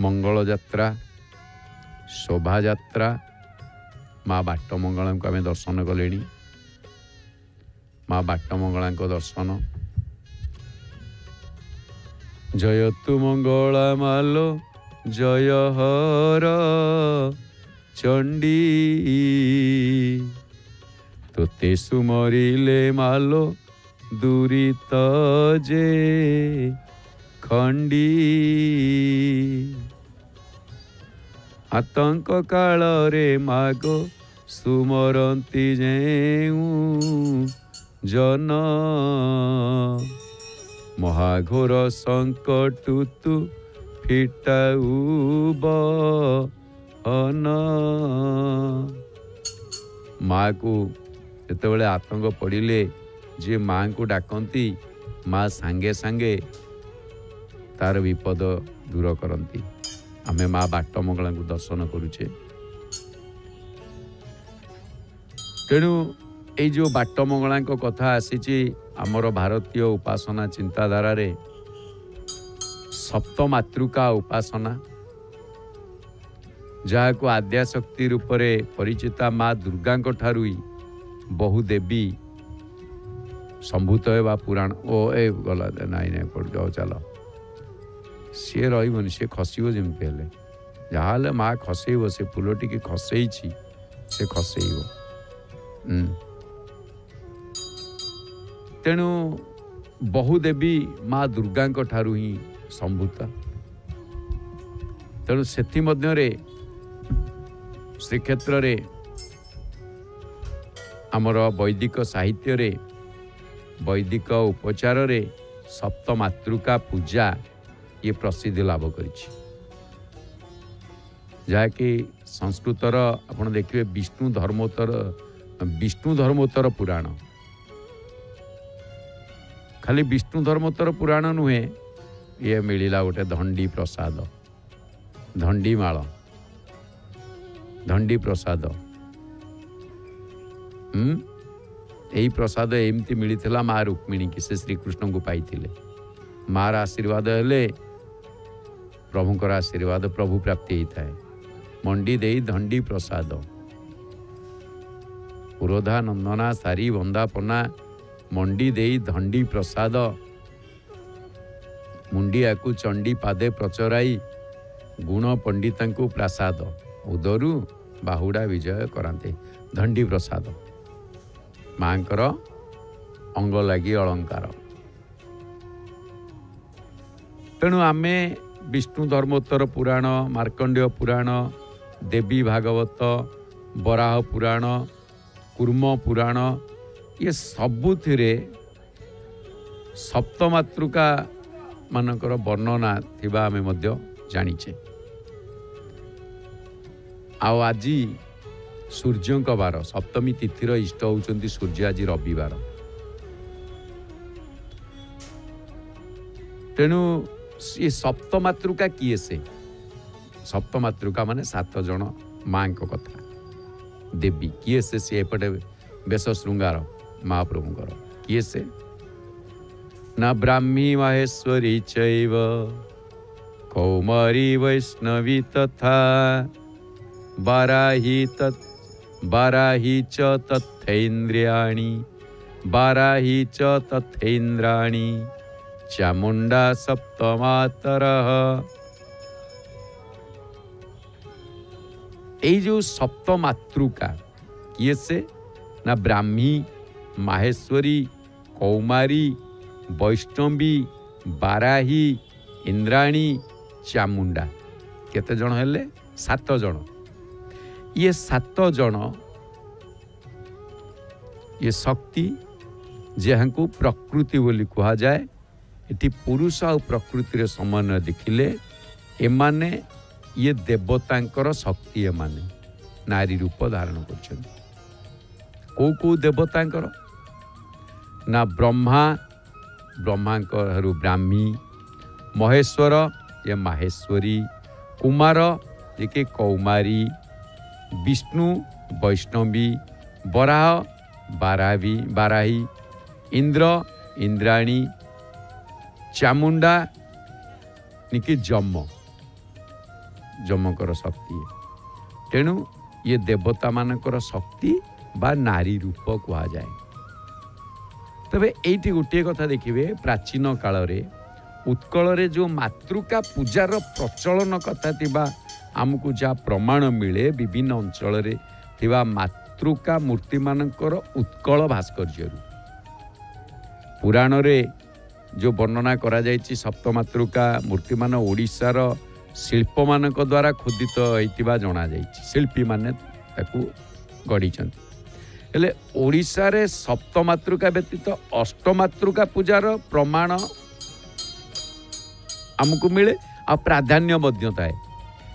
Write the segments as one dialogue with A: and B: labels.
A: मंगल यात्रा शोभा यात्रा माँ बाटमंगला को आम दर्शन कले माँ बाटमंगला दर्शन जय तु मंगला मालो जय हर चंडी तोते सुमरिले मालो दूरित जे खंडी आतंक काल रे मागो सुमरंती जेऊ जन महाघोर संकट तु फिटाऊ बहन माँ को जिते आतंक पड़े जे माँ को डाकती माँ सांगे सांगे तार विपद दूर करती आमे माँ बाटमंगला को दर्शन करुचे तेणु ये जो बाटमंगला कथा आसी आमर भारतीय उपासना चिंताधारा रे सप्तमातृका उपासना जहाँ को आद्याशक्ति रूप से परिचिता माँ दुर्गा ठारू ही बहु देवी संभूत है पुराण ओ ए गला नाई नाई पड़ जाओ चलो सी रही सी खसब जमती हेले जहाँ माँ खसब से फूलटी की खसई से खसब तेणु बहुदेवी माँ दुर्गा ठारू ही संभूता तेणु सेथि मध्यरे श्रीक्षेत्र रे आमर वैदिक साहित्य रे वैदिक उपचार रे सप्तमातृका पूजा ये प्रसिद्धि लाभ करिछि जहाँकि संस्कृतर आपण देखिए विष्णु धर्मोत्तर पुराण खाली विष्णु धर्मोत्तर पुराण नुहे ये मिलिला गोटे धंडी प्रसाद धंडी माଳ धंडी प्रसाद यही प्रसाद एमती मिलता माँ रुक्मिणी की से श्रीकृष्ण को पाई मार आशीर्वाद हेले प्रभुंकर आशीर्वाद प्रभु प्राप्ति होता है मंडी दे धंडी प्रसाद पुरोधा नंदना सारी वंदापना मंडी दे धंडी प्रसाद मुंडिया को चंडी पादे प्रचराई गुण पंडिता को प्रसाद उदरु बाहुड़ा विजय कराते धंडी प्रसाद मांकर अंग लगी अलंकार तेणु आमे विष्णु धर्मोत्तर पुराण मार्कंडेय पुराण देवी भागवत बराह पुराण कूर्म पुराण ये सबुथिरे सप्तमातृका मानकर वर्णना थिबा आमे मध्य जानिचे आउ आज सूर्य बार सप्तमी तिथिर इष्ट होउचंती सूर्य आज रविवार तेणु ये सप्तमातृका किए से सप्तमातृका माने 7 जन माँ को कथा देवी किए से सी एपटे बेश श्रृंगार महाप्रभुंकर किए से न ब्राह्मी माहेश्वरी चैव कौमारी वैष्णवी तथा बाराही च तथैन्द्रियाणि बाराही च तथैन्द्राणि चामुंडा सप्तमातरः ये जो सप्तमातृका किए से ना ब्राह्मी माहेश्वरी कौमारी वैष्णवी बाराही इंद्राणी चामुंडा केते जन हेले 7 जन ये 7 जन ये शक्ति जहाँ को प्रकृति बोली कहा जाए इति पुरुष और प्रकृति रे समन्वय देखिले एमाने ये देवतांकर शक्ति एमाने नारी रूप धारण कर को देवतांकर ना ब्रह्मांकर ब्राह्मी महेश्वर ये माहेश्वरी कुमार ये के कौमारी विष्णु वैष्णवी बराह बाराही इंद्र इंद्राणी चामुंडा निकी जम ଯମଙ୍କର ଶକ୍ତି। ତେଣୁ ये देवता मानकर शक्ति बा नारी रूप कुहाଯାଏ। तबे एइटी गोटे कथा देखिए, प्राचीन काल रे उत्कल रे जो मातृका पूजार प्रचलन कथा थिबा आमको जा प्रमाण मिले विभिन्न अंचल रे थिबा मातृका मूर्ति मानकर उत्कल भास्कर्य पुराण रे जो वर्णना करा जायछि सप्तमातृका मूर्ति मान ओडिशार शिल्प मानक द्वारा खोदित होइतिबा जणा जायछि। शिल्पी माने ताकू गढ़ीचंती। हेले ओडिशा रे सप्तमातृका व्यतीत अष्टमातृका पूजार प्रमाण आमको मिले आ प्राधान्य मध्य थाए।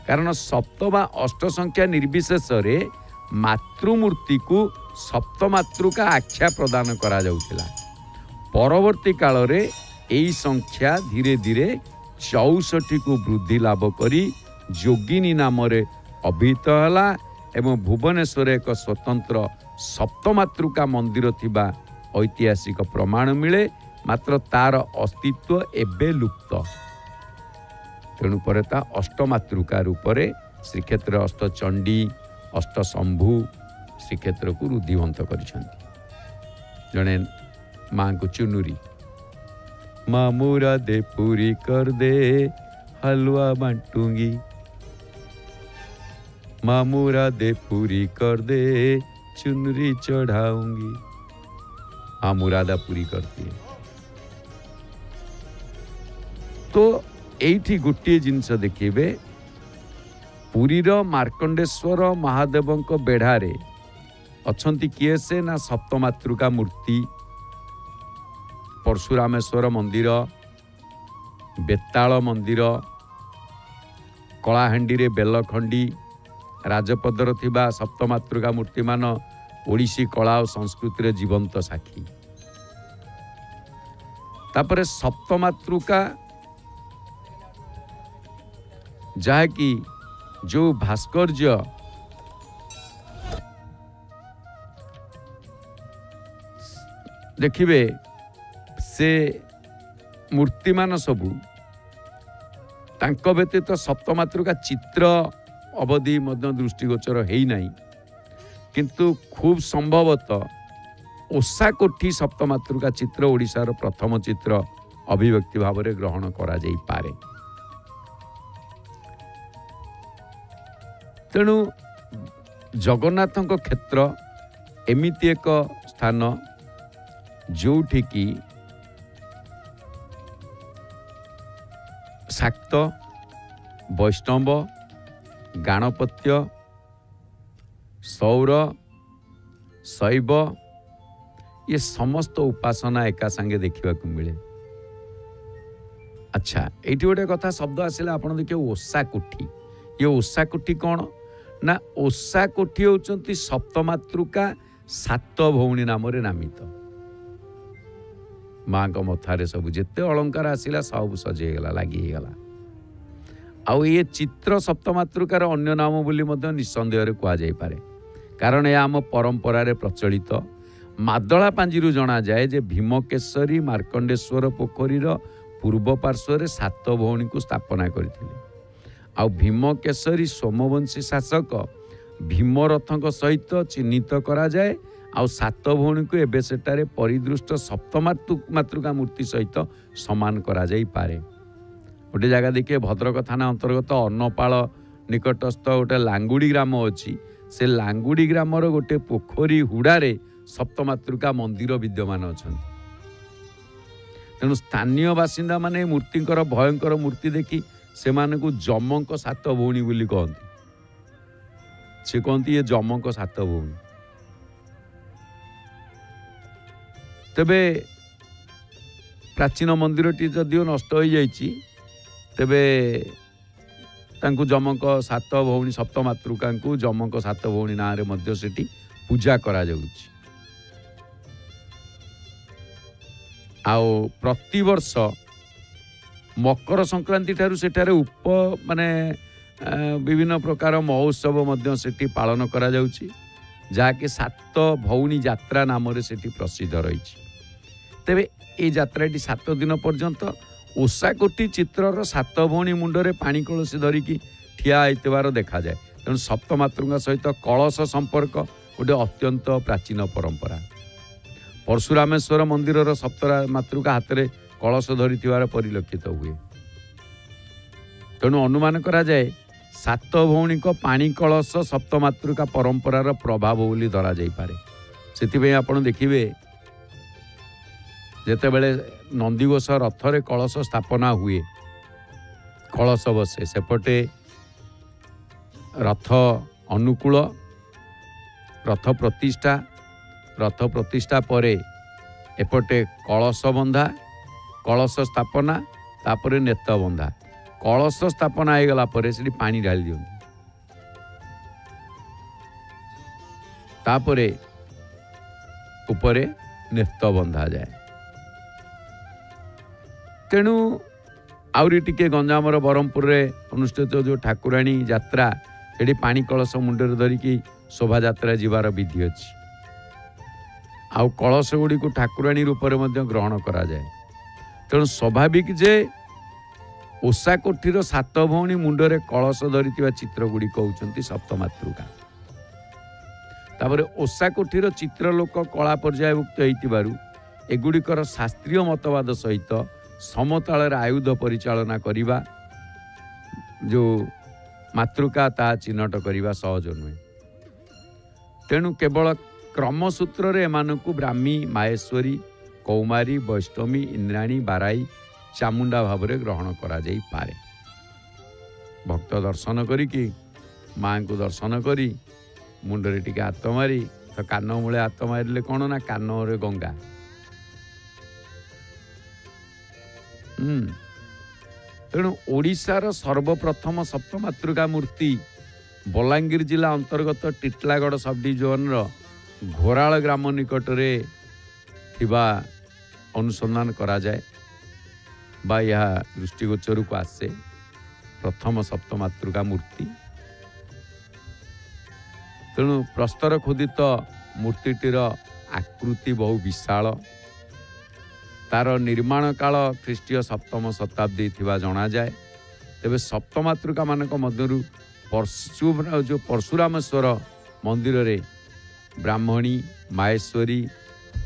A: कारण सप्त बा अष्ट संख्या निर्विशेष रे मातृमूर्ति को सप्तमातृका आख्या प्रदान करा जाउथिला। परवर्ती काल रे एई संख्या धीरे धीरे 64 को वृद्धि लाभ करी जोगिनी नाम रे अभिहित होला एवं भुवनेश्वर एक स्वतंत्र सप्तमातृका मंदिर थिबा ऐतिहासिक प्रमाण मिले। मात्र तार अस्तित्व एबे लुप्त। तेणु पर ता अष्टमातृका रूप रे श्रीक्षेत्र अष्टचंडी अष्टशंभु श्रीक्षेत्र को रुद्धिवंत करिसेंती। जणे मां को चुनुरी मामूरा दे पूरी कर दे हलवा बांटूंगी, मामूरा दे पूरी कर दे चुनरी चढ़ाऊंगी। हाँ मुरादा पूरी करती है। तो एठी गोटे जिनस देखिए, पुरीर मार्कंडेश्वर महादेवंक बेढ़ारे अछंती किए से ना सप्तमातृका मूर्ति, परशुरामेश्वर मंदिर, बेताल मंदिर, कलाहांडी रे बेलखंडी, राजपदर थिबा सप्तमातृका मूर्ति मान ओडिसी कला और संस्कृति रे जीवंत साक्षी। तापरे सप्तमातृका जहा कि जो भास्कर्य देखिए से मूर्ति मान सबू तांको व्यतीत सप्तमातृका चित्र अवधि मध्य दृष्टिगोचर है नहीं, किंतु खूब संभवतः ओषा कोठी सप्तमातृका चित्र ओडिशार प्रथम चित्र अभिव्यक्ति भाव में ग्रहण करा जाई पारे। तेणु जगन्नाथଙ୍କ क्षेत्र एमिति एक स्थान जोठी की शाक्त, वैष्णव, गाणपत्य, सौर, शैव ये समस्त उपासना एका संगे देखा मिले। अच्छा ये गोटे कथा शब्द आसिला आप देखिए ओषा कोठी। ये ओषा कोठी कौन ना ओषा कोठी होचंती सप्तमातृका सात भौणी नाम नामित। माँ को मथारे सब जिते अलंकार आसिला सब सजेगला लगिगला। आउ ये चित्र सप्तमातृकार अन्य नाम बोली मध्य निसंदेह कह जाई पारे। कारण यह आम परंपरा रे प्रचलित। मादला पांजीरू जना जाए जे भीमकेशरी मार्कंडेश्वर पोखरीर पूर्व पार्श्व सात भौणी को स्थापना करथिले। आउ भीमकेशरी सोमवंशी शासक भीमरथक सहित चिन्हित करा जाए। आउ सात भौणी को एबे सेटारे परिदृष्ट सप्तमातृका मूर्ति सहित समान करा जाई पारे। गोटे जगह देखिए भद्रक थाना अंतर्गत अन्नपाल निकटस्थ गोटे लांगुड़ी ग्राम अच्छी। से लांगुड़ी ग्रामर गोटे पोखरी हुड़ारे सप्तमातृका मंदिर विद्यमान अच्छा। तेणु स्थानीय बासिंदा माने मूर्तिंकर भयंकर मूर्ति देखी से मानकु जमक सात भौणी बोली कहती। से कहती ये जमक सात भौणी। तेबे प्राचीन मंदिरटी जदिओ नष्ट हो जाइछि तेबे तांकु जमक सात भौणी सप्तमातृका को जमक सात भौणी ना रे मध्य सेठी पूजा करा जाउछि। आओ प्रतिवर्ष मकर संक्रांति ठारू सेठारे उप माने विभिन्न प्रकार महोत्सव मध्य सेठी पालन करा जाउछि, जहाँकि सात भौणी यात्रा नाम रे सेठी प्रसिद्ध रही। तेबे ये यात्राटी 7 दिन पर्यंत ओषा कोठी चित्रर सात भौणी मुंडरे पानी कलसी धरिकी ଠିଆ ହେଇଥିବାର ଦେଖାଯାଏ। ତେଣୁ ସପ୍ତମାତୃଙ୍କ ସହିତ କଳସ ସମ୍ପର୍କ ଗୋଟେ ଅତ୍ୟନ୍ତ ପ୍ରାଚୀନ ପରମ୍ପରା। ପରଶୁରାମେଶ୍ୱର ମନ୍ଦିରର ସପ୍ତମାତୃକା ହାତରେ କଳସ ଧରିଥିବାର ପରିଲକ୍ଷିତ ହୁଏ। ତେଣୁ ଅନୁମାନ କରାଯାଏ ସାତ ଭଉଣୀଙ୍କ ପାଣି କଳସ ସପ୍ତମାତୃକା ପରମ୍ପରାର ପ୍ରଭାବ ବୋଲି ଧରାଯାଇପାରେ। ସେଥିପାଇଁ ଆପଣ ଦେଖିବେ ଯେତେବେଳେ ନନ୍ଦିଘୋଷ ରଥରେ କଳସ ସ୍ଥାପନା ହୁଏ, କଳସ ବସେ, ସେପଟେ ରଥ ଅନୁକୂଳ, ରଥ ପ୍ରତିଷ୍ଠା ପରେ ଏପଟେ କଳସ ବନ୍ଧା, କଳସ ସ୍ଥାପନା, ତାପରେ ନେତ ବନ୍ଧା। କଳସ ସ୍ଥାପନା ହେଇଗଲା ପରେ ସେଠି ପାଣି ଢାଳି ଦିଅନ୍ତି। ତାପରେ ଉପରେ ନେତ ବନ୍ଧାଯାଏ। ତେଣୁ ଆହୁରି ଟିକେ ଗଞ୍ଜାମର ବ୍ରହ୍ମପୁରରେ ଅନୁଷ୍ଠିତ ଯେଉଁ ଠାକୁରାଣୀ ଯାତ୍ରା, ସେଠି ପାଣି କଳସ ମୁଣ୍ଡରେ ଧରିକି ଶୋଭାଯାତ୍ରା ଯିବାର ବିଧି ଅଛି। ଆଉ କଳସ ଗୁଡ଼ିକୁ ଠାକୁରାଣୀ ରୂପରେ ମଧ୍ୟ ଗ୍ରହଣ କରାଯାଏ। ତେଣୁ ସ୍ୱାଭାବିକ ଯେ ଓଷା କୋଠିର ସାତ ଭଉଣୀ ମୁଣ୍ଡରେ କଳସ ଧରିଥିବା ଚିତ୍ର ଗୁଡ଼ିକ ହେଉଛନ୍ତି ସପ୍ତମାତୃକା। ତାପରେ ଓଷା କୋଠିର ଚିତ୍ରଲୋକ କଳା ପର୍ଯ୍ୟାୟଭୁକ୍ତ ହେଇଥିବାରୁ ଏଗୁଡ଼ିକର ଶାସ୍ତ୍ରୀୟ ମତବାଦ ସହିତ ସମତାଳରେ ଆୟୁଧ ପରିଚାଳନା କରିବା, ଯେଉଁ ମାତୃକା ତାହା ଚିହ୍ନଟ କରିବା ସହଜ ନୁହେଁ। ତେଣୁ କେବଳ କ୍ରମସୂତ୍ରରେ ଏମାନଙ୍କୁ ବ୍ରାହ୍ମୀ, ମାହେଶ୍ୱରୀ, କୌମାରୀ, ବୈଷ୍ଣବୀ, ଇନ୍ଦ୍ରାଣୀ, ବାରାଇ, ଚାମୁଣ୍ଡା ଭାବରେ ଗ୍ରହଣ କରାଯାଇପାରେ। ଭକ୍ତ ଦର୍ଶନ କରିକି ମାଆଙ୍କୁ ଦର୍ଶନ କରି ମୁଣ୍ଡରେ ଟିକେ ହାତ ମାରି, ତ କାନ ମୂଳେ ହାତ ମାରିଲେ କ'ଣ ନା କାନରେ ଗଙ୍ଗା। ତେଣୁ ଓଡ଼ିଶାର ସର୍ବପ୍ରଥମ ସପ୍ତମାତୃକା ମୂର୍ତ୍ତି ବଲାଙ୍ଗୀର ଜିଲ୍ଲା ଅନ୍ତର୍ଗତ ଟିଟଲାଗଡ଼ ସବଡିଭିଜନର ଘୋରାଳ ଗ୍ରାମ ନିକଟରେ ଥିବା ଅନୁସନ୍ଧାନ କରାଯାଏ ବା ଏହା ଦୃଷ୍ଟିଗୋଚରକୁ ଆସେ ପ୍ରଥମ ସପ୍ତମାତୃକା ମୂର୍ତ୍ତି। ତେଣୁ ପ୍ରସ୍ତର ଖୋଦିତ ମୂର୍ତ୍ତିଟିର ଆକୃତି ବହୁ ବିଶାଳ। ତାର ନିର୍ମାଣ କାଳ ଖ୍ରୀଷ୍ଟୀୟ ସପ୍ତମ ଶତାବ୍ଦୀ ଥିବା ଜଣାଯାଏ। ତେବେ ସପ୍ତମାତୃକା ମାନଙ୍କ ମଧ୍ୟରୁ ଯେଉଁ ପରଶୁରାମେଶ୍ୱର ମନ୍ଦିରରେ ବ୍ରାହ୍ମଣୀ, ମାହେଶ୍ୱରୀ,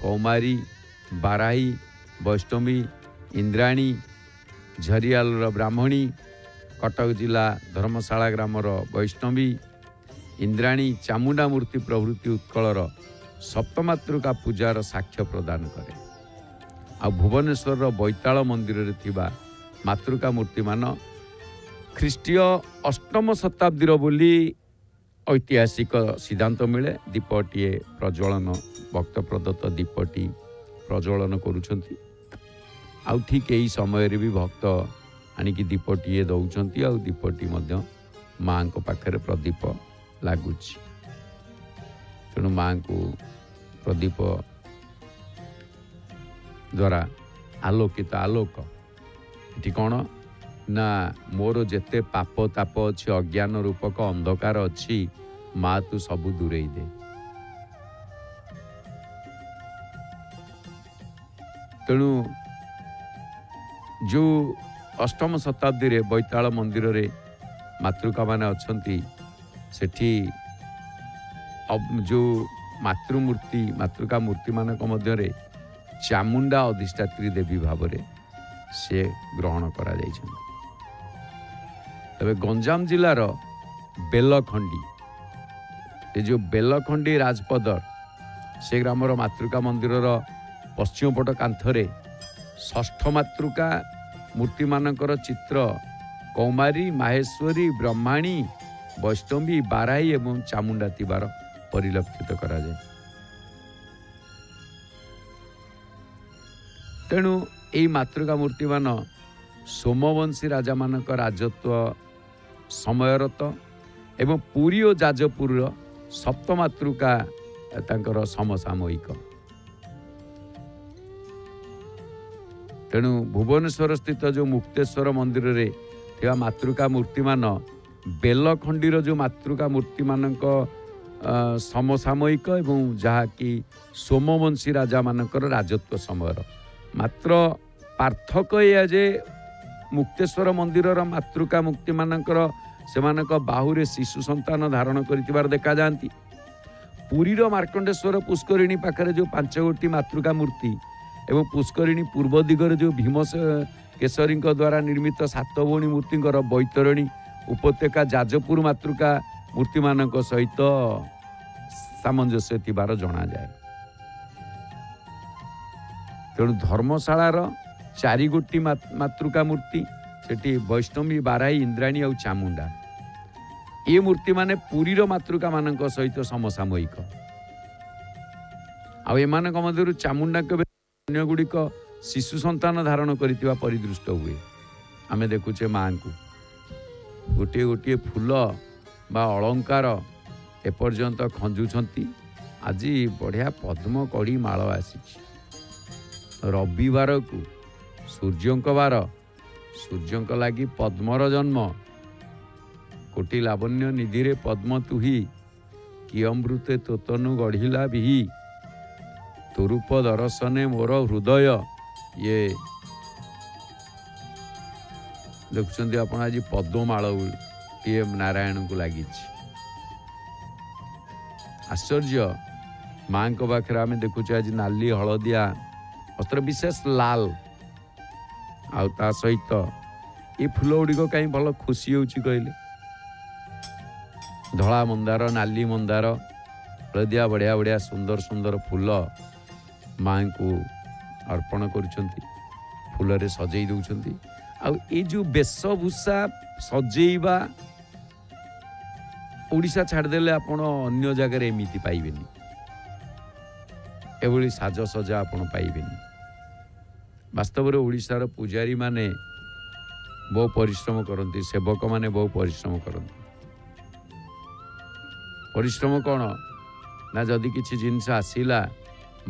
A: କୌମାରୀ, ବାରାହି, ବୈଷ୍ଣବୀ, ଇନ୍ଦ୍ରାଣୀ, ଝରିଆଲର ବ୍ରାହ୍ମଣୀ, କଟକ ଜିଲ୍ଲା ଧର୍ମଶାଳା ଗ୍ରାମର ବୈଷ୍ଣବୀ, ଇନ୍ଦ୍ରାଣୀ, ଚାମୁଣ୍ଡା ମୂର୍ତ୍ତି ପ୍ରଭୃତି ଉତ୍କଳର ସପ୍ତମାତୃକା ପୂଜାର ସାକ୍ଷ୍ୟ ପ୍ରଦାନ କରେ। ଆଉ ଭୁବନେଶ୍ୱରର ବୈତାଳ ମନ୍ଦିରରେ ଥିବା ମାତୃକା ମୂର୍ତ୍ତିମାନ ଖ୍ରୀଷ୍ଟୀୟ ଅଷ୍ଟମ ଶତାବ୍ଦୀର ବୋଲି ଐତିହାସିକ ସିଦ୍ଧାନ୍ତ ମିଳେ। ଦୀପଟିଏ ପ୍ରଜ୍ୱଳନ, ଭକ୍ତ ପ୍ରଦତ୍ତ ଦୀପଟି ପ୍ରଜ୍ୱଳନ କରୁଛନ୍ତି। ଆଉ ଠିକ୍ ଏହି ସମୟରେ ବି ଭକ୍ତ ଆଣିକି ଦୀପଟିଏ ଦେଉଛନ୍ତି। ଆଉ ଦୀପଟି ମଧ୍ୟ ମାଆଙ୍କ ପାଖରେ ପ୍ରଦୀପ ଲାଗୁଛି। ତେଣୁ ମାଆଙ୍କୁ ପ୍ରଦୀପ ଦ୍ୱାରା ଆଲୋକିତ ଆଲୋକ। ଏଠି କ'ଣ ନା ମୋର ଯେତେ ପାପ ତାପ ଅଛି, ଅଜ୍ଞାନ ରୂପକ ଅନ୍ଧକାର ଅଛି, ମା ତୁ ସବୁ ଦୂରେଇ ଦେ। ତେଣୁ ଯେଉଁ ଅଷ୍ଟମ ଶତାବ୍ଦୀରେ ବୈତାଳ ମନ୍ଦିରରେ ମାତୃକାମାନେ ଅଛନ୍ତି, ସେଠି ଯେଉଁ ମାତୃମୂର୍ତ୍ତି, ମାତୃକା ମୂର୍ତ୍ତିମାନଙ୍କ ମଧ୍ୟରେ ଚାମୁଣ୍ଡା ଅଧିଷ୍ଠାତ୍ରୀ ଦେବୀ ଭାବରେ ସେ ଗ୍ରହଣ କରାଯାଇଛନ୍ତି। ତେବେ ଗଞ୍ଜାମ ଜିଲ୍ଲାର ବେଲଖଣ୍ଡି, ଏ ଯେଉଁ ବେଲଖଣ୍ଡି ରାଜପଦର ସେ ଗ୍ରାମର ମାତୃକା ମନ୍ଦିରର ପଶ୍ଚିମ ପଟ କାନ୍ଥରେ ଷଷ୍ଠ ମାତୃକା ମୂର୍ତ୍ତିମାନଙ୍କର ଚିତ୍ର କୌମାରୀ, ମାହେଶ୍ୱରୀ, ବ୍ରହ୍ମାଣୀ, ବୈଷ୍ଣବୀ, ବାରାହି ଏବଂ ଚାମୁଣ୍ଡା ଥିବାର ପରିଲକ୍ଷିତ କରାଯାଏ। ତେଣୁ ଏହି ମାତୃକା ମୂର୍ତ୍ତିମାନ ସୋମବଂଶୀ ରାଜାମାନଙ୍କ ରାଜତ୍ୱ ସମୟରତ ଏବଂ ପୁରୀ ଓ ଯାଜପୁରର ସପ୍ତମାତୃକା ତାଙ୍କର ସମସାମୟିକ। ତେଣୁ ଭୁବନେଶ୍ୱର ସ୍ଥିତ ଯେଉଁ ମୁକ୍ତେଶ୍ୱର ମନ୍ଦିରରେ ଥିବା ମାତୃକା ମୂର୍ତ୍ତିମାନ ବେଲଖଣ୍ଡିର ଯେଉଁ ମାତୃକା ମୂର୍ତ୍ତିମାନଙ୍କ ସମସାମୟିକ ଏବଂ ଯାହାକି ସୋମବଂଶୀ ରାଜାମାନଙ୍କର ରାଜତ୍ୱ ସମୟର। ମାତ୍ର ପାର୍ଥକ୍ୟ ଏହା ଯେ ମୁକ୍ତେଶ୍ୱର ମନ୍ଦିରର ମାତୃକା ମୂର୍ତ୍ତିମାନଙ୍କର ସେମାନଙ୍କ ବାହୁରେ ଶିଶୁ ସନ୍ତାନ ଧାରଣ କରିଥିବାର ଦେଖାଯାଆନ୍ତି। ପୁରୀର ମାର୍କଣ୍ଡେଶ୍ୱର ପୁଷ୍କରିଣୀ ପାଖରେ ଯେଉଁ 5 ମାତୃକା ମୂର୍ତ୍ତି ଏବଂ ପୁଷ୍କରିଣୀ ପୂର୍ବ ଦିଗରେ ଯେଉଁ ଭୀମ କେଶରୀଙ୍କ ଦ୍ୱାରା ନିର୍ମିତ 7 ଭଉଣୀ ମୂର୍ତ୍ତିଙ୍କର ବୈତରଣୀ ଉପତ୍ୟକା ଯାଜପୁର ମାତୃକା ମୂର୍ତ୍ତିମାନଙ୍କ ସହିତ ସାମଞ୍ଜସ୍ୟ ଥିବାର ଜଣାଯାଏ। ତେଣୁ ଧର୍ମଶାଳାର 4 ମାତୃକା ମୂର୍ତ୍ତି, ସେଠି ବୈଷ୍ଣବୀ, ବାରାହୀ, ଇନ୍ଦ୍ରାଣୀ ଆଉ ଚାମୁଣ୍ଡା, ଏ ମୂର୍ତ୍ତିମାନେ ପୁରୀର ମାତୃକାମାନଙ୍କ ସହିତ ସମସାମୟିକ। ଆଉ ଏମାନଙ୍କ ମଧ୍ୟରୁ ଚାମୁଣ୍ଡାଙ୍କ ଅନ୍ୟ ଗୁଡ଼ିକ ଶିଶୁ ସନ୍ତାନ ଧାରଣ କରିଥିବା ପରିଦୃଷ୍ଟ ହୁଏ। ଆମେ ଦେଖୁଛେ ମାଆଙ୍କୁ ଗୋଟିଏ ଗୋଟିଏ ଫୁଲ ବା ଅଳଙ୍କାର ଏପର୍ଯ୍ୟନ୍ତ ଖଞ୍ଜୁଛନ୍ତି। ଆଜି ବଢ଼ିଆ ପଦ୍ମ କଢ଼ି ମାଳ ଆସିଛି। ରବିବାରକୁ ସୂର୍ଯ୍ୟଙ୍କ ବାର, ସୂର୍ଯ୍ୟଙ୍କ ଲାଗି ପଦ୍ମର ଜନ୍ମ। କୋଟି ଲାବଣ୍ୟ ନିଧିରେ ପଦ୍ମ ତୁହି, କି ଅମୃତେ ତୋତନୁ ଗଢ଼ିଲା ବିହି, ତୋରୂପ ଦର୍ଶନେ ମୋର ହୃଦୟ। ଇଏ ଦେଖୁଛନ୍ତି ଆପଣ ଆଜି ପଦ୍ମମାଳ ଟିଏ ନାରାୟଣଙ୍କୁ ଲାଗିଛି। ଆଶ୍ଚର୍ଯ୍ୟ। ମାଙ୍କ ପାଖରେ ଆମେ ଦେଖୁଛେ ଆଜି ନାଲି ହଳଦିଆ ବସ୍ତ୍ର, ବିଶେଷ ଲାଲ, ଆଉ ତା ସହିତ ଏ ଫୁଲ ଗୁଡ଼ିକ କାହିଁ ଭଲ ଖୁସି ହେଉଛି କହିଲେ? ଧଳା ମନ୍ଦାର, ନାଲି ମନ୍ଦାର, ହଳଦିଆ, ବଢ଼ିଆ ବଢ଼ିଆ ସୁନ୍ଦର ସୁନ୍ଦର ଫୁଲ ମାଙ୍କୁ ଅର୍ପଣ କରୁଛନ୍ତି, ଫୁଲରେ ସଜେଇ ଦେଉଛନ୍ତି। ଆଉ ଏଇ ଯେଉଁ ବେଶଭୂଷା ସଜେଇବା, ଓଡ଼ିଶା ଛାଡ଼ିଦେଲେ ଆପଣ ଅନ୍ୟ ଜାଗାରେ ଏମିତି ପାଇବେନି, ଏଭଳି ସାଜସଜା ଆପଣ ପାଇବେନି। ବାସ୍ତବରେ ଓଡ଼ିଶାର ପୂଜାରୀମାନେ ବହୁ ପରିଶ୍ରମ କରନ୍ତି, ସେବକମାନେ ବହୁ ପରିଶ୍ରମ କରନ୍ତି। ପରିଶ୍ରମ କ'ଣ ନା, ଯଦି କିଛି ଜିନିଷ ଆସିଲା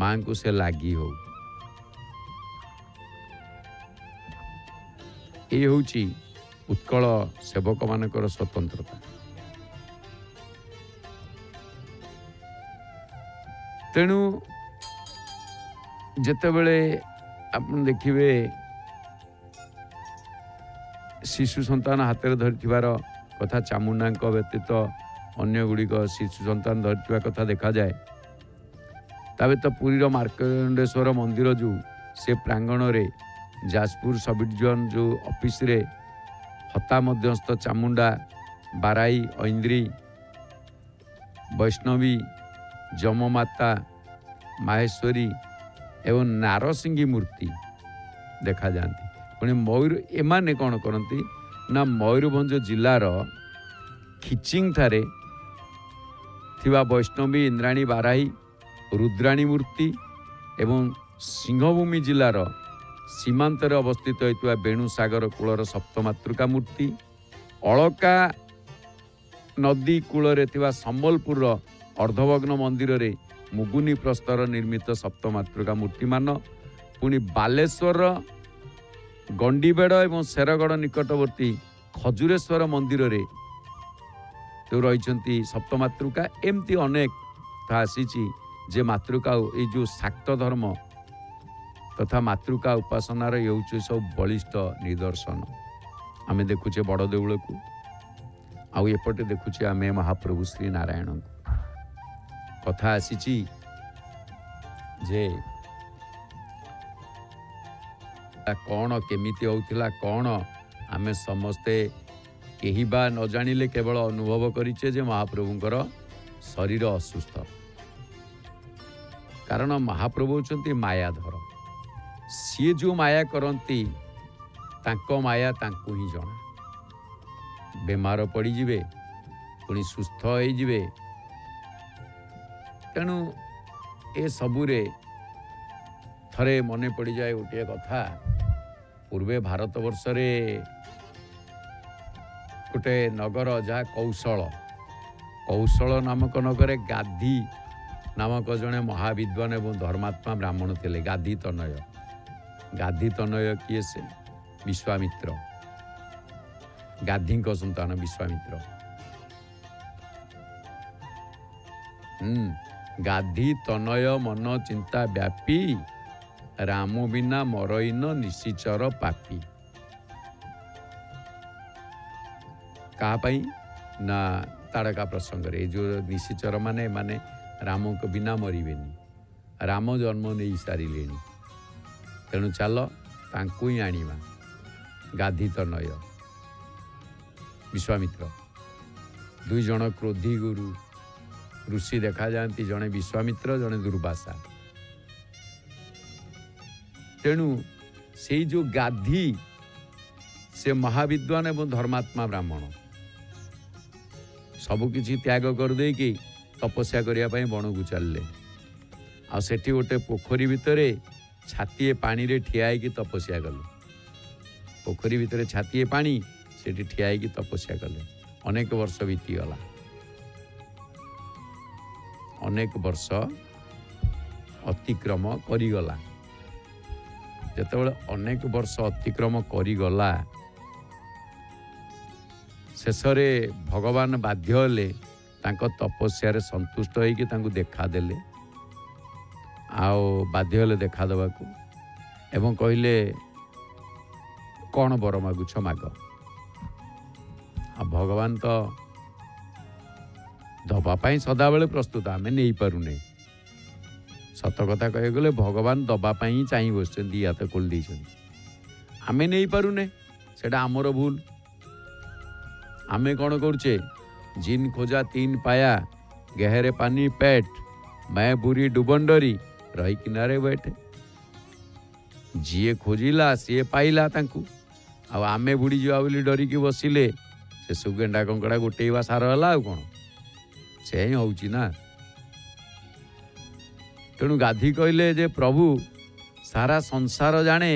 A: ମାଙ୍କୁ ସେ ଲାଗି ହଉ। ଏ ହେଉଛି ଉତ୍କଳ ସେବକମାନଙ୍କର ସ୍ୱତନ୍ତ୍ରତା। ତେଣୁ ଯେତେବେଳେ ଆପଣ ଦେଖିବେ ଶିଶୁ ସନ୍ତାନ ହାତରେ ଧରିଥିବାର କଥା, ଚାମୁଣ୍ଡାଙ୍କ ବ୍ୟତୀତ ଅନ୍ୟ ଗୁଡ଼ିକ ଶିଶୁ ସନ୍ତାନ ଧରିଥିବା କଥା ଦେଖାଯାଏ। ତା ବ୍ୟତୀତ ପୁରୀର ମାର୍କଣ୍ଡେଶ୍ୱର ମନ୍ଦିର ଯେଉଁ, ସେ ପ୍ରାଙ୍ଗଣରେ ଯାଜପୁର ସବ୍ ଡିଭିଜନ ଯେଉଁ ଅଫିସରେ ହତା ମଧ୍ୟସ୍ଥ ଚାମୁଣ୍ଡା, ବାରାହୀ, ଐନ୍ଦ୍ରୀ, ବୈଷ୍ଣବୀ, ଯମମାତା, ମାହେଶ୍ୱରୀ ଏବଂ ନାରସିଂହୀ ମୂର୍ତ୍ତି ଦେଖାଯାଆନ୍ତି। ପୁଣି ଏମାନେ କ'ଣ କରନ୍ତି ନା, ମୟୂରଭଞ୍ଜ ଜିଲ୍ଲାର ଖିଚିଙ୍ଗଠାରେ ଥିବା ବୈଷ୍ଣବୀ, ଇନ୍ଦ୍ରାଣୀ, ବାରାହୀ, ରୁଦ୍ରାଣୀ ମୂର୍ତ୍ତି ଏବଂ ସିଂହଭୂମି ଜିଲ୍ଲାର ସୀମାନ୍ତରେ ଅବସ୍ଥିତ ହୋଇଥିବା ବେଣୁସାଗର କୂଳର ସପ୍ତମାତୃକା ମୂର୍ତ୍ତି, ଅଳକା ନଦୀ କୂଳରେ ଥିବା ସମ୍ବଲପୁରର ଅର୍ଦ୍ଧଭଗ୍ନ ମନ୍ଦିରରେ ମୁଗୁନି ପ୍ରସ୍ତର ନିର୍ମିତ ସପ୍ତମାତୃକା ମୂର୍ତ୍ତିମାନ, ପୁଣି ବାଲେଶ୍ୱରର ଗଣ୍ଡିବେଡ଼ ଏବଂ ଶେରଗଡ଼ ନିକଟବର୍ତ୍ତୀ ଖଜୁରେଶ୍ୱର ମନ୍ଦିରରେ ଯେଉଁ ରହିଛନ୍ତି ସପ୍ତମାତୃକା। ଏମିତି ଅନେକ କଥା ଆସିଛି ଯେ ମାତୃକା, ଏଇ ଯେଉଁ ଶାକ୍ତ ଧର୍ମ ତଥା ମାତୃକା ଉପାସନାର ଏ ହେଉଛି ସବୁ ବଳିଷ୍ଠ ନିଦର୍ଶନ। ଆମେ ଦେଖୁଛେ ବଡ଼ ଦେଉଳକୁ, ଆଉ ଏପଟେ ଦେଖୁଛେ ଆମେ ମହାପ୍ରଭୁ ଶ୍ରୀ ନାରାୟଣଙ୍କୁ। କଥା ଆସିଛି ଯେ କ'ଣ କେମିତି ହେଉଥିଲା, କ'ଣ ଆମେ ସମସ୍ତେ କେହି ବା ନ ଜାଣିଲେ କେବଳ ଅନୁଭବ କରିଛେ ଯେ ମହାପ୍ରଭୁଙ୍କର ଶରୀର ଅସୁସ୍ଥ। କାରଣ ମହାପ୍ରଭୁ ହେଉଛନ୍ତି ମାୟାଧର। ସିଏ ଯେଉଁ ମାୟା କରନ୍ତି ତାଙ୍କ ମାୟା ତାଙ୍କୁ ହିଁ ଜଣା। ବେମାର ପଡ଼ିଯିବେ, ପୁଣି ସୁସ୍ଥ ହେଇଯିବେ। ତେଣୁ ଏସବୁରେ ଥରେ ମନେ ପଡ଼ିଯାଏ ଗୋଟିଏ କଥା। ପୂର୍ବେ ଭାରତବର୍ଷରେ ଗୋଟେ ନଗର ଯାହା କୌଶଳ ନାମକ ନଗରରେ ଗାଧି ନାମକ ଜଣେ ମହାବିଦ୍ୱାନ ଏବଂ ଧର୍ମାତ୍ମା ବ୍ରାହ୍ମଣ ଥିଲେ, ଗାଧି ତନୟ। ଗାଧି ତନୟ କିଏ? ସେ ବିଶ୍ୱାମିତ୍ର, ଗାଧିଙ୍କ ସନ୍ତାନ ବିଶ୍ୱାମିତ୍ର। ଗାଧି ତନୟ ମନ ଚିନ୍ତା ବ୍ୟାପୀ, ରାମ ବିନା ମରଇନ ନିଶିଚର ପାପୀ। କାହା ନା ତାଡ଼କା ପ୍ରସଙ୍ଗରେ ଏ ଯେଉଁ ନିଶିଚର ମାନେ ରାମଙ୍କ ବିନା ମରିବେନି, ରାମ ଜନ୍ମ ନେଇ ସାରିଲେଣି, ତେଣୁ ଚାଲ ତାଙ୍କୁ ହିଁ ଆଣିବା। ଗାଧି ତ ନୟ। ବିଶ୍ୱାମିତ୍ର ଦୁଇ ଜଣ କ୍ରୋଧୀ ଗୁରୁ ଋଷି ଦେଖାଯାଆନ୍ତି, ଜଣେ ବିଶ୍ୱାମିତ୍ର, ଜଣେ ଦୁର୍ବାସା। ତେଣୁ ସେଇ ଯେଉଁ ଗାଧି ସେ ମହାବିଦ୍ୱାନ ଏବଂ ଧର୍ମାତ୍ମା ବ୍ରାହ୍ମଣ ସବୁକିଛି ତ୍ୟାଗ କରିଦେଇକି ତପସ୍ୟା କରିବା ପାଇଁ ବଣକୁ ଚାଲିଲେ। ଆଉ ସେଠି ଗୋଟେ ପୋଖରୀ ଭିତରେ ଛାତିଏ ପାଣିରେ ଠିଆ ହେଇକି ତପସ୍ୟା କଲେ। ପୋଖରୀ ଭିତରେ ଛାତିଏ ପାଣି, ସେଠି ଠିଆ ହେଇକି ତପସ୍ୟା କଲେ। ଅନେକ ବର୍ଷ ବିତିଗଲା। ଅନେକ ବର୍ଷ ଅତିକ୍ରମ କରିଗଲା। ଯେତେବେଳେ ଅନେକ ବର୍ଷ ଅତିକ୍ରମ କରିଗଲା, ଶେଷରେ ଭଗବାନ ବାଧ୍ୟ ହେଲେ ତାଙ୍କ ତପସ୍ୟାରେ ସନ୍ତୁଷ୍ଟ ହେଇକି ତାଙ୍କୁ ଦେଖାଦେଲେ। ଆଉ ବାଧ୍ୟ ହେଲେ ଦେଖା ଦେବାକୁ ଏବଂ କହିଲେ, କ'ଣ ବର ମାଗୁଛ ମାଗ। ଆଉ ଭଗବାନ ତ ଦେବା ପାଇଁ ସଦାବେଳେ ପ୍ରସ୍ତୁତ, ଆମେ ନେଇପାରୁନେ। ସତ କଥା କହିବାକୁ ଗଲେ ଭଗବାନ ଦେବା ପାଇଁ ହିଁ ଚାହିଁ ବସିଛନ୍ତି, ହାତ ଖୋଲି ଦେଇଛନ୍ତି। ଆମେ ନେଇପାରୁନେ, ସେଇଟା ଆମର ଭୁଲ। ଆମେ କ'ଣ କରୁଛେ, ଜିନ୍ ଖୋଜା ତିନ ପାୟା, ଗେହରେ ପାନି ପେଟ, ମେ ବୁରି ଡୁବଣ୍ଡରୀ, ରହି କିନାରେ ବେଠେ। ଯିଏ ଖୋଜିଲା ସିଏ ପାଇଲା ତାଙ୍କୁ, ଆଉ ଆମେ ବୁଡ଼ିଯିବା ବୋଲି ଡରିକି ବସିଲେ ଶେଷକୁ ଗେଣ୍ଡା କଙ୍କଡ଼ା ଗୋଟେଇବା ସାର ହେଲା। ଆଉ କ'ଣ, ସେ ହିଁ ହେଉଛି ନା। ତେଣୁ ଗାଧି କହିଲେ ଯେ ପ୍ରଭୁ, ସାରା ସଂସାର ଜାଣେ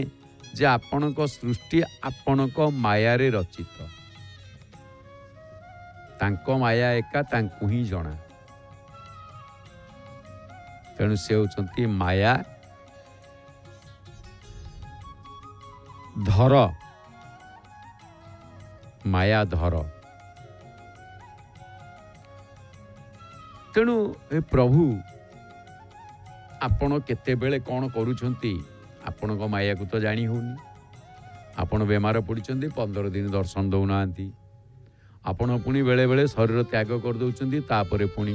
A: ଯେ ଆପଣଙ୍କ ସୃଷ୍ଟି ଆପଣଙ୍କ ମାୟାରେ ରଚିତ। ତାଙ୍କ ମାୟା ଏକା ତାଙ୍କୁ ହିଁ ଜଣା। ତେଣୁ ସେ ହେଉଛନ୍ତି ମାୟା ଧର, ମାୟା ଧର। ତେଣୁ ଏ ପ୍ରଭୁ, ଆପଣ କେତେବେଳେ କ'ଣ କରୁଛନ୍ତି, ଆପଣଙ୍କ ମାୟାକୁ ତ ଜାଣି ହେଉନି। ଆପଣ ବେମାର ପଡ଼ିଛନ୍ତି, 15 ଦିନ ଦର୍ଶନ ଦେଉନାହାନ୍ତି। ଆପଣ ପୁଣି ବେଳେବେଳେ ଶରୀର ତ୍ୟାଗ କରିଦେଉଛନ୍ତି, ତାପରେ ପୁଣି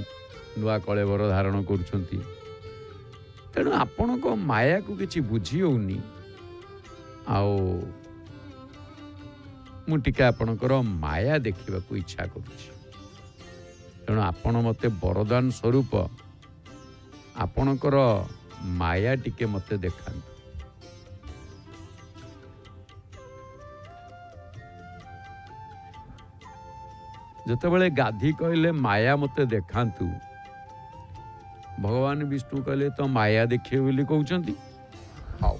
A: ନୂଆ କଳେବର ଧାରଣ କରୁଛନ୍ତି। ତେଣୁ ଆପଣଙ୍କ ମାୟାକୁ କିଛି ବୁଝି ହେଉନି। ଆଉ ମୁଁ ଟିକେ ଆପଣଙ୍କର ମାୟା ଦେଖିବାକୁ ଇଚ୍ଛା କରୁଛି। ତେଣୁ ଆପଣ ମୋତେ ବରଦାନ ସ୍ୱରୂପ ଆପଣଙ୍କର ମାୟା ଟିକେ ମୋତେ ଦେଖାନ୍ତୁ। ଯେତେବେଳେ ଗାଧି କହିଲେ ମାୟା ମୋତେ ଦେଖାନ୍ତୁ, ଭଗବାନ ବିଷ୍ଣୁ କହିଲେ ତ ମାୟା ଦେଖିବେ ବୋଲି କହୁଛନ୍ତି, ହଉ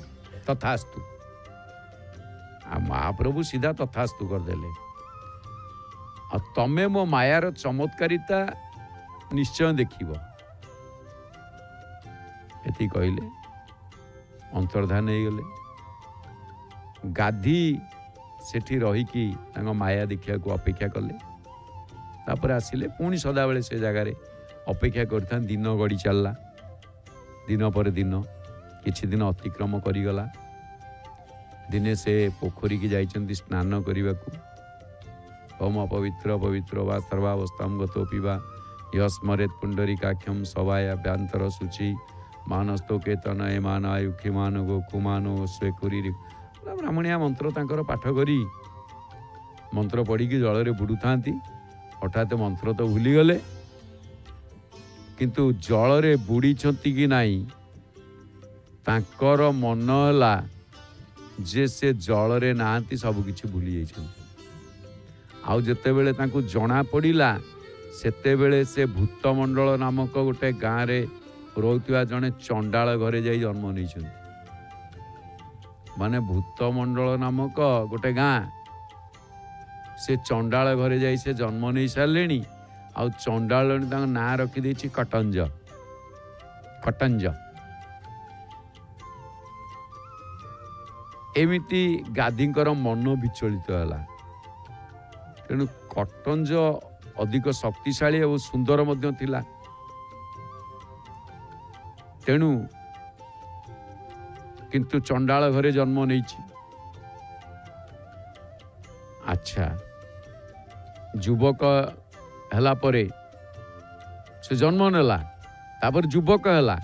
A: ତଥାସ୍ତୁ। ଆଉ ମହାପ୍ରଭୁ ସିଧା ତଥାସ୍ତୁ କରିଦେଲେ। ଆଉ ତମେ ମୋ ମାୟାର ଚମତ୍କାରିତା ନିଶ୍ଚୟ ଦେଖିବ, ଏତିକି କହିଲେ ଅନ୍ତର୍ଧାନ ହେଇଗଲେ। ଗାଧି ସେଠି ରହିକି ତାଙ୍କ ମାୟା ଦେଖିବାକୁ ଅପେକ୍ଷା କଲେ। ତାପରେ ଆସିଲେ, ପୁଣି ସଦାବେଳେ ସେ ଜାଗାରେ ଅପେକ୍ଷା କରିଥାନ୍ତି। ଦିନ ଗଡ଼ି ଚାଲିଲା, ଦିନ ପରେ ଦିନ, କିଛି ଦିନ ଅତିକ୍ରମ କରିଗଲା। ଦିନେ ସେ ପୋଖରୀକି ଯାଇଛନ୍ତି ସ୍ନାନ କରିବାକୁ। ଓମ୍ ଅପବିତ୍ର ପବିତ୍ର ବା ସର୍ବାବସ୍ଥାମ ଗତ ପିବା ୟସ୍ମରେତ୍ ପୁଣ୍ଡରୀକାକ୍ଷମ ସବାୟାଭ୍ୟାନ୍ତର ଶୁଚି ମାନସ୍ତ କେତନ ଏମାନ ଆୟୁକ୍ଷିମାନ ଗୋକୁମାନ ସ୍ୱେକୁରୀ। ବ୍ରାହ୍ମଣିଆ ମନ୍ତ୍ର ତାଙ୍କର ପାଠ କରି ମନ୍ତ୍ର ପଢ଼ିକି ଜଳରେ ବୁଡ଼ୁଥାନ୍ତି। ହଠାତ୍ ମନ୍ତ୍ର ତ ଭୁଲିଗଲେ, କିନ୍ତୁ ଜଳରେ ବୁଡ଼ିଛନ୍ତି କି ନାହିଁ ତାଙ୍କର ମନ ହେଲା ଯେ ସେ ଜଳରେ ନାହାନ୍ତି, ସବୁକିଛି ଭୁଲି ଯାଇଛନ୍ତି। ଆଉ ଯେତେବେଳେ ତାଙ୍କୁ ଜଣା ପଡ଼ିଲା, ସେତେବେଳେ ସେ ଭୂତମଣ୍ଡଳ ନାମକ ଗୋଟେ ଗାଁରେ ରହୁଥିବା ଜଣେ ଚଣ୍ଡାଳ ଘରେ ଯାଇ ଜନ୍ମ ନେଇଛନ୍ତି। ମାନେ ଭୂତମଣ୍ଡଳ ନାମକ ଗୋଟେ ଗାଁ, ସେ ଚଣ୍ଡାଳ ଘରେ ଯାଇ ସେ ଜନ୍ମ ନେଇ ସାରିଲେଣି। ଆଉ ଚଣ୍ଡାଳ ତାଙ୍କ ନାଁ ରଖିଦେଇଛି କଟଞ୍ଜ। କଟଞ୍ଜ। ଏମିତି ଗାଧିଙ୍କର ମନ ବିଚଳିତ ହେଲା। ତେଣୁ କଟଞ୍ଜ ଅଧିକ ଶକ୍ତିଶାଳୀ ଏବଂ ସୁନ୍ଦର ମଧ୍ୟ ଥିଲା। ତେଣୁ କିନ୍ତୁ ଚଣ୍ଡାଳ ଘରେ ଜନ୍ମ ନେଇଛି। ଆଚ୍ଛା, ଯୁବକ ହେଲା ପରେ ସେ ଜନ୍ମ ନେଲା, ତାପରେ ଯୁବକ ହେଲା।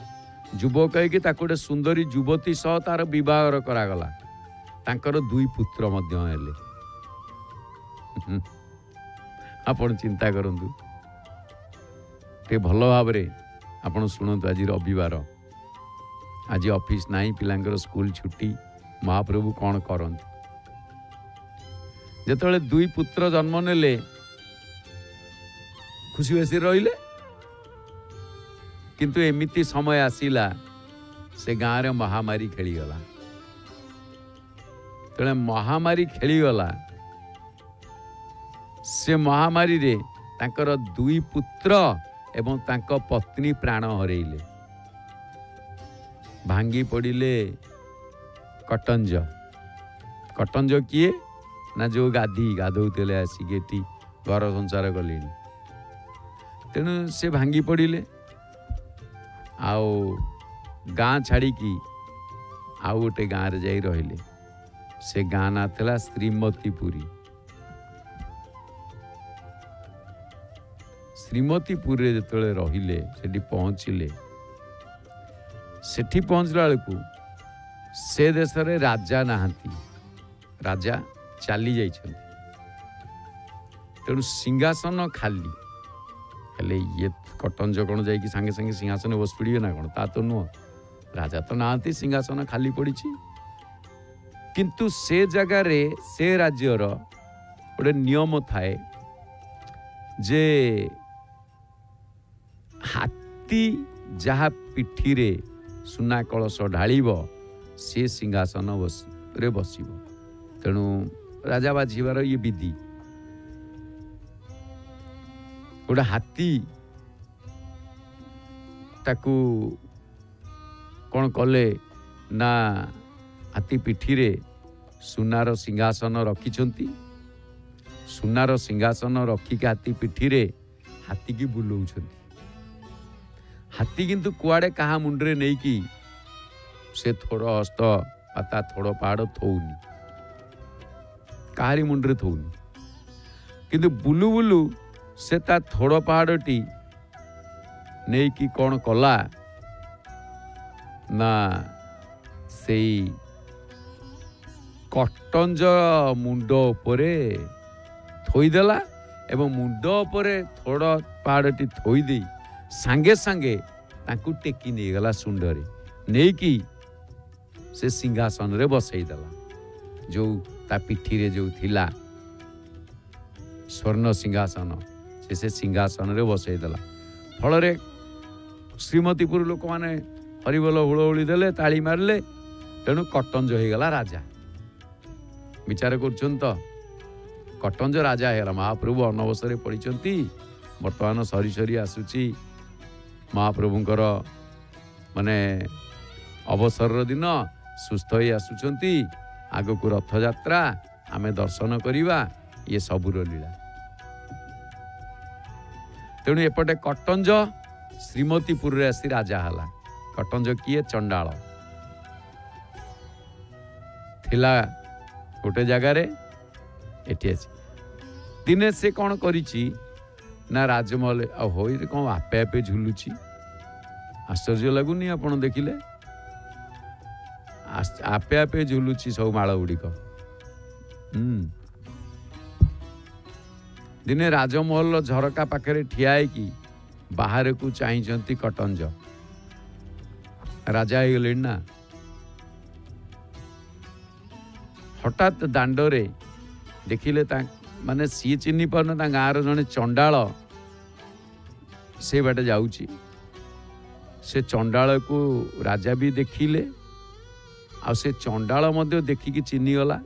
A: ଯୁବକ ହେଇକି ତାକୁ ଗୋଟେ ସୁନ୍ଦରୀ ଯୁବତୀ ସହ ତାର ବିବାହର କରାଗଲା। ତାଙ୍କର 2 ପୁତ୍ର ମଧ୍ୟ ହେଲେ। ଆପଣ ଚିନ୍ତା କରନ୍ତୁ, ଟିକେ ଭଲ ଭାବରେ ଆପଣ ଶୁଣନ୍ତୁ। ଆଜି ରବିବାର, ଆଜି ଅଫିସ ନାହିଁ, ପିଲାଙ୍କର ସ୍କୁଲ ଛୁଟି। ମହାପ୍ରଭୁ କ'ଣ କରନ୍ତି? ଯେତେବେଳେ 2 ପୁତ୍ର ଜନ୍ମ ନେଲେ ଖୁସି ବାସି ରହିଲେ। କିନ୍ତୁ ଏମିତି ସମୟ ଆସିଲା, ସେ ଗାଁରେ ମହାମାରୀ ଖେଳିଗଲା। ତେଣୁ ମହାମାରୀ ଖେଳିଗଲା, ସେ ମହାମାରୀରେ ତାଙ୍କର 2 ପୁତ୍ର ଏବଂ ତାଙ୍କ ପତ୍ନୀ ପ୍ରାଣ ହରେଇଲେ। ଭାଙ୍ଗି ପଡ଼ିଲେ କଟଞ୍ଜ। କଟଞ୍ଜ କିଏ? ନା ଯେଉଁ ଗାଧଉଥିଲେ ଆସିକି ଏଠି ଘର ସଂସାର କଲେଣି। ତେଣୁ ସେ ଭାଙ୍ଗି ପଡ଼ିଲେ, ଆଉ ଗାଁ ଛାଡ଼ିକି ଆଉ ଗୋଟେ ଗାଁରେ ଯାଇ ରହିଲେ। ସେ ଗାଁ ନାଁ ଥିଲା ଶ୍ରୀମତୀପୁରୀ। ଶ୍ରୀମତୀପୁରରେ ଯେତେବେଳେ ରହିଲେ, ସେଠି ପହଞ୍ଚିଲେ, ସେଠି ପହଞ୍ଚିଲା ବେଳକୁ ସେ ଦେଶରେ ରାଜା ନାହାନ୍ତି, ରାଜା ଚାଲି ଯାଇଛନ୍ତି। ତେଣୁ ସିଂହାସନ ଖାଲି। ହେଲେ ଇଏ କଟଞ୍ଜ କ'ଣ ଯାଇକି ସାଙ୍ଗେ ସାଙ୍ଗେ ସିଂହାସନ ବସି ପଡ଼ିବେ ନା କ'ଣ? ତା ତ ନୁହଁ। ରାଜା ତ ନାହାନ୍ତି, ସିଂହାସନ ଖାଲି ପଡ଼ିଛି। କିନ୍ତୁ ସେ ଜାଗାରେ, ସେ ରାଜ୍ୟର ଗୋଟେ ନିୟମ ଥାଏ ଯେ ହାତୀ ଯାହା ପିଠିରେ ସୁନା କଳସ ଢାଳିବ, ସେ ସିଂହାସନରେ ବସିବ। ତେଣୁ ରାଜା ବାଝିବାର ଇଏ ବିଧି। ଗୋଟେ ହାତୀ ତାକୁ କ'ଣ କଲେ ନା ହାତୀ ପିଠିରେ ସୁନାର ସିଂହାସନ ରଖିଛନ୍ତି। ସୁନାର ସିଂହାସନ ରଖିକି ହାତୀ ପିଠିରେ ହାତୀକି ବୁଲଉଛନ୍ତି। ହାତୀ କିନ୍ତୁ କୁଆଡ଼େ କାହା ମୁଣ୍ଡରେ ନେଇକି ସେ ଥୋଡ଼ ହସ୍ତ ବା ତା ଥୋଡ଼ ପାହାଡ଼ ଥଉନି, କାହାରି ମୁଣ୍ଡରେ ଥଉନି। କିନ୍ତୁ ବୁଲୁ ବୁଲୁ ସେ ତା ଥୋଡ଼ ପାହାଡ଼ଟି ନେଇକି କ'ଣ କଲା ନା ସେଇ କଟଞ୍ଜ ମୁଣ୍ଡ ଉପରେ ଥୋଇଦେଲା ଏବଂ ମୁଣ୍ଡ ଉପରେ ଥୋଡ଼ ପାହାଡ଼ଟି ଥୋଇ ଦେଇ ସାଙ୍ଗେ ସାଙ୍ଗେ ତାଙ୍କୁ ଟେକି ନେଇଗଲା ଶୁଣ୍ଡରେ, ନେଇକି ସେ ସିଂହାସନରେ ବସେଇଦେଲା। ଯେଉଁ ତା ପିଠିରେ ଯେଉଁ ଥିଲା ସ୍ୱର୍ଣ୍ଣ ସିଂହାସନ, ସେ ସିଂହାସନରେ ବସେଇଦେଲା। ଫଳରେ ଶ୍ରୀମତୀପୁର ଲୋକମାନେ ହରିବୋଲ ହୁଳହୁଳି ଦେଲେ, ତାଳି ମାରିଲେ। ତେଣୁ କଟଞ୍ଜ ହେଇଗଲା ରାଜା। ବିଚାର କରୁଛନ୍ତି ତ, କଟଞ୍ଜ ରାଜା ହେଇଗଲା। ମହାପ୍ରଭୁ ଅନବସରରେ ପଡ଼ିଛନ୍ତି। ବର୍ତ୍ତମାନ ସରି ସରି ଆସୁଛି ମହାପ୍ରଭୁଙ୍କର ମାନେ ଅବସରର ଦିନ, ସୁସ୍ଥ ହୋଇ ଆସୁଛନ୍ତି। ଆଗକୁ ରଥଯାତ୍ରା, ଆମେ ଦର୍ଶନ କରିବା। ଇଏ ସବୁର ଲୀଳା। ତେଣୁ ଏପଟେ କଟଞ୍ଜ ଶ୍ରୀମତୀପୁରରେ ଆସି ରାଜା ହେଲା। କଟଞ୍ଜ କିଏ? ଚଣ୍ଡାଳ ଥିଲା ଗୋଟେ ଜାଗାରେ, ଏଠି ଆସି ଦିନେ ସେ କ'ଣ କରିଛି ନା ରାଜମହଲ ଆଉ ହୋଇରେ କ'ଣ ଆପେ ଆପେ ଝୁଲୁଛି। ଆଶ୍ଚର୍ଯ୍ୟ ଲାଗୁନି? ଆପଣ ଦେଖିଲେ ଆପେ ଆପେ ଝୁଲୁଛି ସବୁ ମାଳ ଗୁଡ଼ିକ। ଦିନେ ରାଜମହଲର ଝରକା ପାଖରେ ଠିଆ ହେଇକି ବାହାରକୁ ଚାହିଁଛନ୍ତି କଟଞ୍ଜ। ରାଜା ହେଇଗଲେଣି ନା। ହଠାତ୍ ଦାଣ୍ଡରେ ଦେଖିଲେ ମାନେ ସିଏ ଚିହ୍ନି ପାରୁନ, ତା ଗାଁର ଜଣେ ଚଣ୍ଡାଳ ସେ ବାଟେ ଯାଉଛି। ସେ ଚଣ୍ଡାଳକୁ ରାଜା ବି ଦେଖିଲେ, ଆଉ ସେ ଚଣ୍ଡାଳ ମଧ୍ୟ ଦେଖିକି ଚିହ୍ନିଗଲା।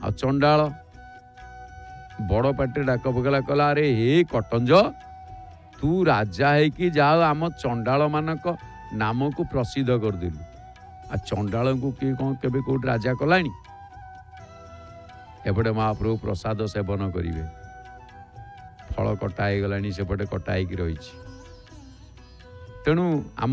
A: ଆଉ ଚଣ୍ଡାଳ ବଡ଼ ପାଟିରେ ଡାକ ପକେଇଲା, କହିଲା, ଆରେ ହେ କଟଞ୍ଜ, ତୁ ରାଜା ହେଇକି ଯାଉ ଆମ ଚଣ୍ଡାଳ ମାନଙ୍କ ନାମକୁ ପ୍ରସିଦ୍ଧ କରିଦେଲୁ। ଆଉ ଚଣ୍ଡାଳଙ୍କୁ କିଏ କ'ଣ କେବେ କୋଉଠି ରାଜା କଲାଣି? ଏପଟେ ମହାପ୍ରଭୁ ପ୍ରସାଦ ସେବନ କରିବେ। ଫଳ କଟା ହେଇଗଲାଣି, ସେପଟେ କଟା ହେଇକି ରହିଛି। ତେଣୁ ଆମ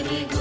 B: हरि गो